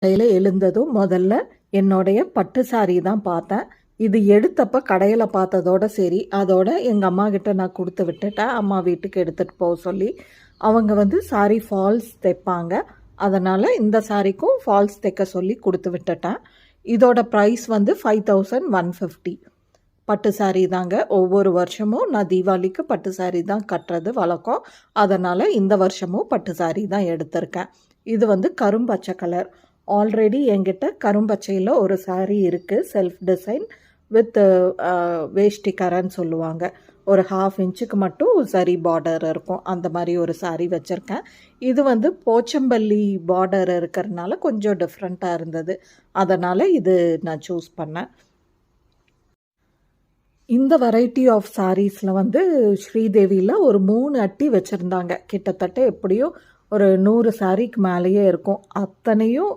கடையில் எழுந்ததும் முதல்ல என்னுடைய பட்டு சாரி தான் பார்த்தேன். இது எடுத்தப்ப கடையில் பார்த்ததோட சரி, அதோட எங்கள் அம்மா கிட்ட நான் கொடுத்து விட்டுட்டேன். அம்மா வீட்டுக்கு எடுத்துகிட்டு போக சொல்லி. அவங்க வந்து சாரி ஃபால்ஸ் தைப்பாங்க. அதனால் இந்த சாரிக்கும் ஃபால்ஸ் தைக்க சொல்லி கொடுத்து விட்டுட்டேன். இதோட ப்ரைஸ் வந்து 5150. பட்டு சாரி தாங்க. ஒவ்வொரு வருஷமும் நான் தீபாவளிக்கு பட்டு சாரி தான் கட்டுறது வழக்கம். அதனால் இந்த வருஷமும் பட்டு சாரி தான் எடுத்திருக்கேன். இது வந்து கரும்பச்சை கலர். ஆல்ரெடி என்கிட்ட கரும்பச்சையில் ஒரு சாரீ இருக்குது, செல்ஃப் டிசைன் வித் வேஷ்டிக்கரன்னு சொல்லுவாங்க. ஒரு 1/2 இன்ச்சுக்கு மட்டும் சரி பார்டர் இருக்கும். அந்த மாதிரி ஒரு சாரீ வச்சுருக்கேன். இது வந்து போச்சம்பள்ளி பார்டர் இருக்கிறதுனால கொஞ்சம் டிஃப்ரெண்ட்டாக இருந்தது. அதனால் இது நான் சூஸ் பண்ணேன். இந்த வெரைட்டி ஆஃப் சாரீஸில் வந்து ஸ்ரீதேவியில் ஒரு 3 அட்டி வச்சுருந்தாங்க. கிட்டத்தட்ட எப்படியும் ஒரு 100 சாரீக்கு மேலேயே இருக்கும். அத்தனையும்